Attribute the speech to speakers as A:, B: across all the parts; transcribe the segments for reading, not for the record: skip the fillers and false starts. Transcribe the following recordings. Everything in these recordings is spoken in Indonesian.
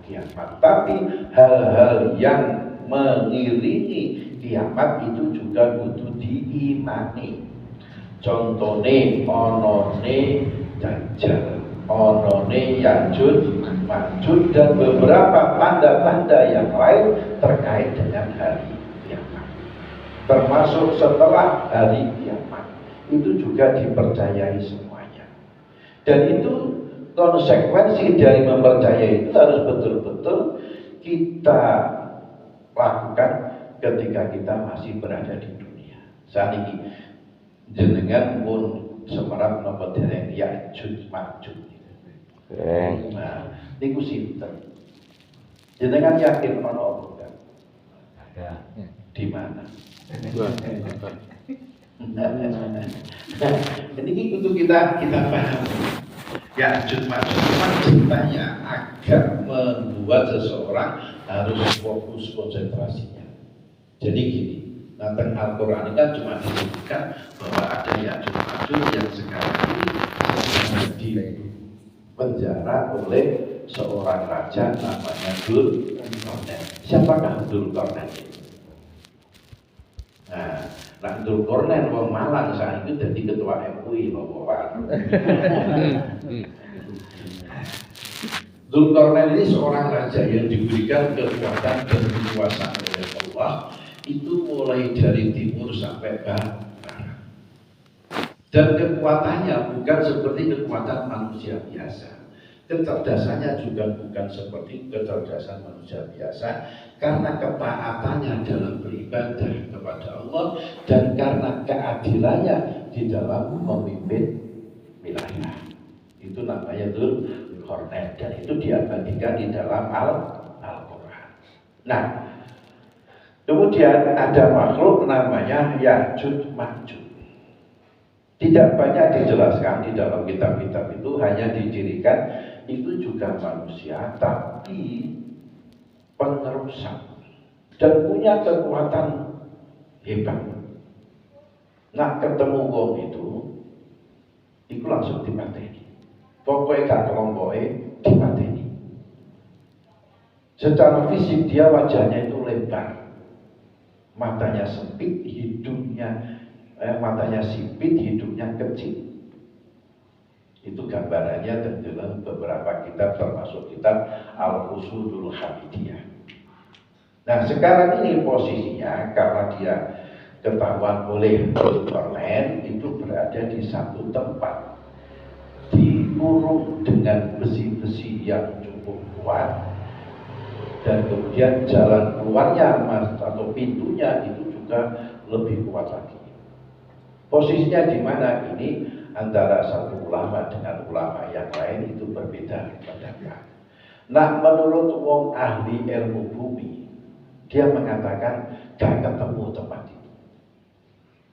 A: kiamat. Tapi hal-hal yang mengiringi kiamat itu juga kudu diimani. Contohnya onone Dajjal, onone Ya'juj Ma'juj, dan beberapa tanda-tanda yang lain terkait dengan hari kiamat. Termasuk setelah hari kiamat itu juga dipercayai semuanya. Dan itu konsekuensi dari mempercayai itu harus betul-betul kita lakukan ketika kita masih berada di dunia. Saat ini jenengan pun semerap napa dereng Ya'juj Ma'juj. Nah, niku sinten? Jenengan yakin ana apa enggak? Ada. Di mana? Ini kudu kita paham. Ya'juj Ma'juj memang ceritanya agar membuat seseorang harus fokus konsentrasinya. Jadi gini, tentang Al-Quran ini kan cuma disebutkan bahwa ada Ya'juj Ma'juj yang sekarang ini sedang di penjara oleh seorang raja namanya Dzulqarnain. Siapakah Dzulqarnain? Nah, Dzulqarnain wong Malang saat itu jadi ketua MUI Bapak. Dzulqarnain ini seorang raja yang diberikan kekuatan dan kekuasaan oleh Allah, itu mulai dari timur sampai barat. Dan kekuatannya bukan seperti kekuatan manusia biasa. Kecerdasannya juga bukan seperti kecerdasan manusia biasa, karena ketaatannya dalam beribadah kepada Allah dan karena keadilannya di dalam memimpin wilayah. Itu namanya Dzulqarnain, dan itu diabadikan di dalam Al-Quran. Nah, kemudian ada makhluk namanya Ya'juj Ma'juj. Tidak banyak dijelaskan di dalam kitab-kitab itu, hanya didirikan itu juga manusia tapi pengerusak dan punya kekuatan hebat. Nah, ketemu wong itu langsung dipateni. Pokoknya gak kelompoknya dipateni. Secara fisik dia wajahnya itu lebar, matanya sempit, matanya sipit, hidungnya kecil. Itu gambarannya dalam beberapa kitab, termasuk kitab Al-Usulul Hamidiyah. Nah, sekarang ini posisinya karena dia ketahuan oleh Dzulqarnain itu berada di satu tempat, dikurung dengan besi-besi yang cukup kuat, dan kemudian jalan keluarnya atau pintunya itu juga lebih kuat lagi. Posisinya di mana ini antara satu ulama dengan ulama yang lain itu berbeda pendapat. Nah, menurut wong ahli ilmu bumi, dia mengatakan gak ketemu tempat itu.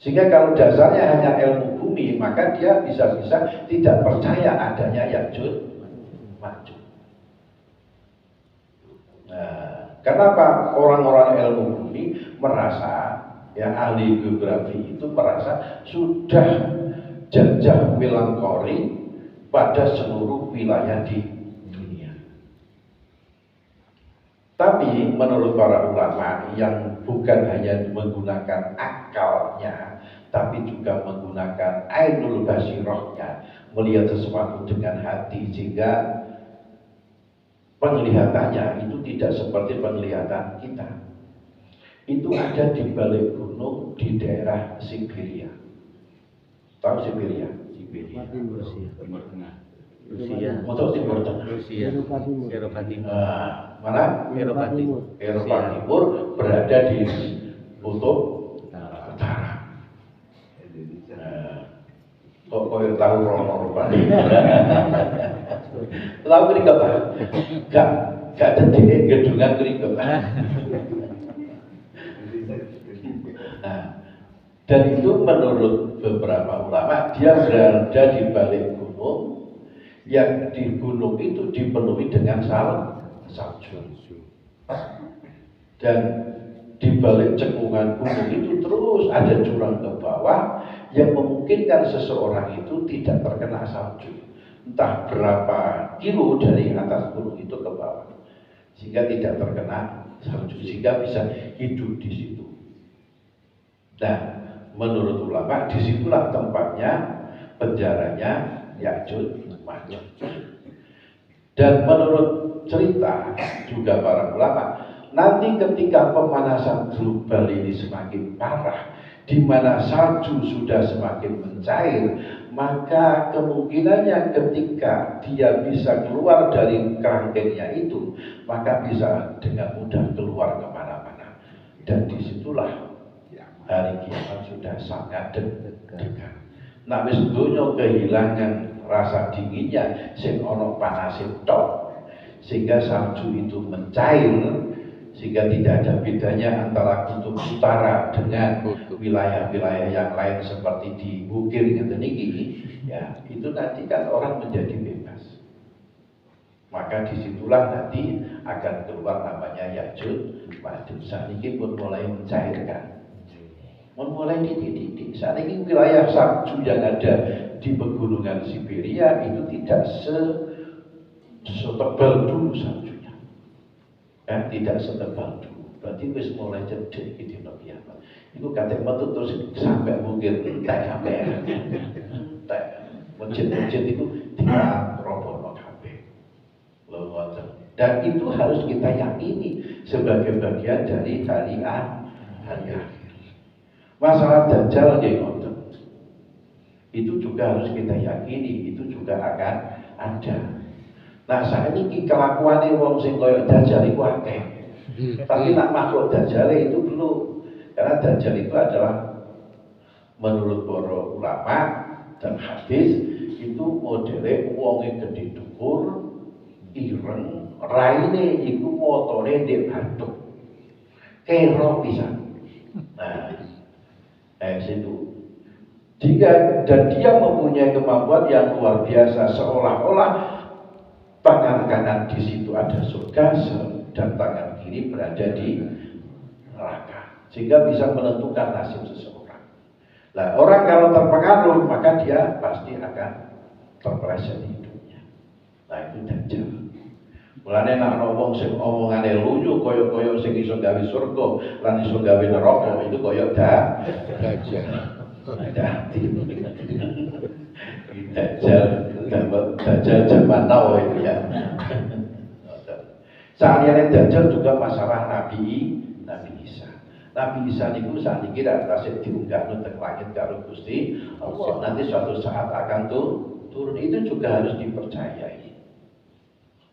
A: Sehingga kalau dasarnya hanya ilmu bumi, maka dia bisa-bisa tidak percaya adanya Ya'juj Ma'juj. Nah, kenapa orang-orang ilmu bumi merasa, yang ahli geografi itu merasa sudah jajah melangkori pada seluruh wilayah di dunia. Tapi menurut para ulama yang bukan hanya menggunakan akalnya, tapi juga menggunakan ainul basirahnya, melihat sesuatu dengan hati, sehingga penglihatannya itu tidak seperti penglihatan kita. Itu ada di balik gunung di daerah Siberia. Tahu Siberia? Siberia.
B: Timur Tengah. Rusia.
A: Untuk Timur Tengah.
B: Rusia. Eropa Timur.
A: Mana?
B: Eropa Timur.
A: Eropa Timur berada di kutub utara. Kok kau tahu Eropa? Tahu keriket? Gak ada gedungan keriket. Dan itu menurut beberapa ulama dia berada di balik gunung, yang di gunung itu dipenuhi dengan salju. Dan di balik cekungan gunung itu terus ada jurang ke bawah yang memungkinkan seseorang itu tidak terkena salju. Entah berapa kilo dari atas gunung itu ke bawah. sehingga tidak terkena salju, sehingga bisa hidup di situ. Nah, menurut ulama disitulah tempatnya, penjaranya Ya'juj Ma'juj. Dan menurut cerita juga para ulama, nanti ketika pemanasan global ini semakin parah, di mana salju sudah semakin mencair, maka kemungkinannya ketika dia bisa keluar dari kerangkengnya itu, maka bisa dengan mudah keluar kemana-mana. Dan disitulah hari kiamat sudah sangat dekat. Nah, wis donya kehilangan rasa dinginnya, sing ono panase tok, sehingga salju itu mencair, sehingga tidak ada bedanya antara kutub utara dengan wilayah-wilayah yang lain seperti di Bukir ngeten iki, ya itu nanti kan orang menjadi bebas. Maka disitulah nanti akan keluar namanya Ya'juj Ma'juj. Saat ini pun mulai mencairkan, mulai titik-titik. Saat ini wilayah salju yang ada di pegunungan Siberia itu tidak setebal dulu saljunya, kan tidak setebal dulu. Berarti wis mulai cedek di kiamat. Itu kata metu terus sampai mungkin entek sampai entek. Masjid-masjid itu tidak roboh kabeh. Dan itu harus kita yakini sebagai bagian dari hari akhir. Masalah Dajjal nggih ngoten. Itu juga harus kita yakini, itu juga akan ada. Nah, saat ini kelakuannya wong sing koyo Dajjal itu akeh. Tapi nak makhluk Dajjal itu belum. Karena Dajjal itu adalah menurut para ulama dan hadis itu modele wonge gedhe dhuwur, ireng, raine iku motone ndek bathuk. Kero pisan. Nah, situ. Jika dan dia mempunyai kemampuan yang luar biasa, seolah-olah tangan kanan di situ ada surga dan tangan kiri berada di neraka, sehingga bisa menentukan nasib seseorang. Nah, orang kalau terpengaruh maka dia pasti akan terpeleset hidupnya. Nah, itu Dajjal. Mulane nek ana wong sing omongane lucu kaya-kaya sing iso gawe surga lan iso gawe neraka, itu kaya Dajjal. Dajjal zaman now itu ya. Saatnya Dajjal juga masalah Nabi Isa. Nabi Isa niku saat ini tasik diunggah teng langit karo Gusti Allah. Nanti suatu saat akan turun, itu juga harus dipercayai.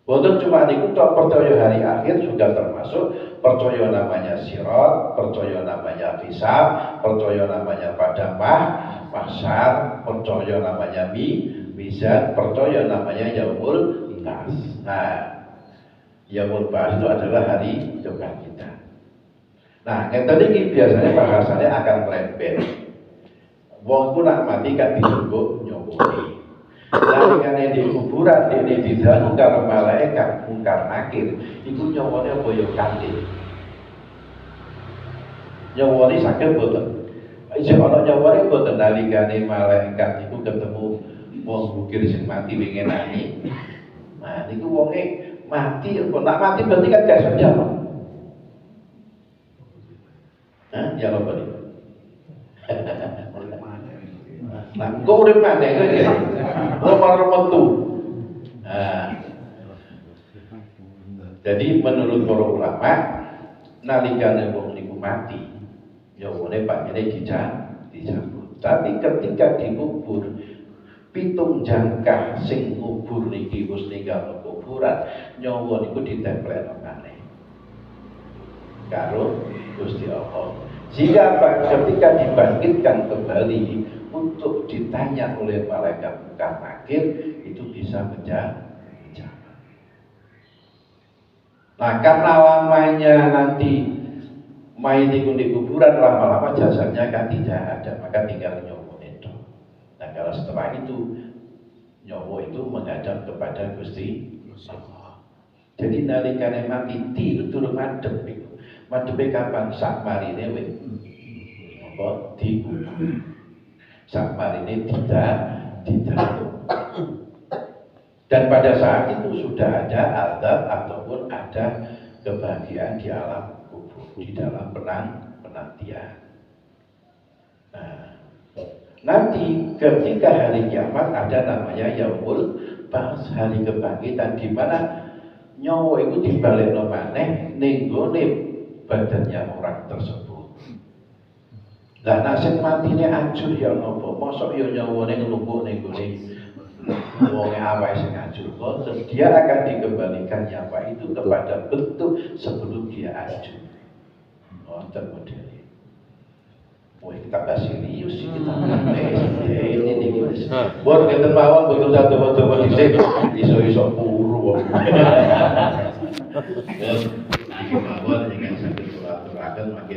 A: Boten cuma niku tok, percaya hari akhir juga termasuk percaya namanya sirat, percaya namanya hisab, percaya namanya padang mahsyar, percaya namanya mizan, percaya namanya yaumul nas. Nah, yaumul ba'ats itu adalah hari kebangkitan. Nah, ngeten iki biasanya bahasanya akan melebar. Wong ku nak mati kan dijungkuk nyowone. Nalikane di kuburan dene didangu karo malaikat mungkar nakir, iku nyawane apa ya kanthi. Nyawane saged boten. Isih ana nyawane boten nalikane malaikat iku ketemu wong bukir sing mati wingi nani. Nah, niku wonge mati, kok nak mati berarti kan gak iso jawab. Hah, jawab apa nih? Nah, kok urip maneh kok ya. Malah metu. Nah, jadi menurut para ulama, nalikane wong niku mati, nyawane panjene dicabut. Tapi ketika dikubur, pitung jangkah sing kubur niki wis ninggal kuburan, nyawa niku ditempelno maneh karo Gusti Allah. Sehingga ketika dibangkitkan kembali untuk ditanya oleh malaikat mungkar nakir, itu bisa menjawab. Nah, karena lamanya nanti mayit itu di kuburan, lama-lama jasadnya kan tidak ada, maka tinggal nyawa itu. Nah, kalau setelah itu nyawa itu menghadap kepada Gusti Allah. Jadi nalikane mati itu turun madhep itu. Madhepe kapan? Sak marine wis apa dikubur. Sak marine tidak. Dan pada saat itu sudah ada azab ataupun ada kebahagiaan di alam kubur, di dalam penantian. Nah, nanti ketika hari kiamat ada namanya yaumul ba'ts, hari kebangkitan, di mana nyawa itu dibalikno maneh ning gone badannya orang tersebut. Lah nasib matine ajur ya napa? Mosok ya nyawane nglumpuk ning gone wonge awake sing ajur. Dia akan dikembalikan nyawa itu kepada bentuk sebelum dia ajur. Wonten modele. Wah, kita bahas serius sih, kita ini guys. Buat kita mawon betul satu betul dhisik iso-iso puru. Iki mawon ingkang saged kula aturaken mangke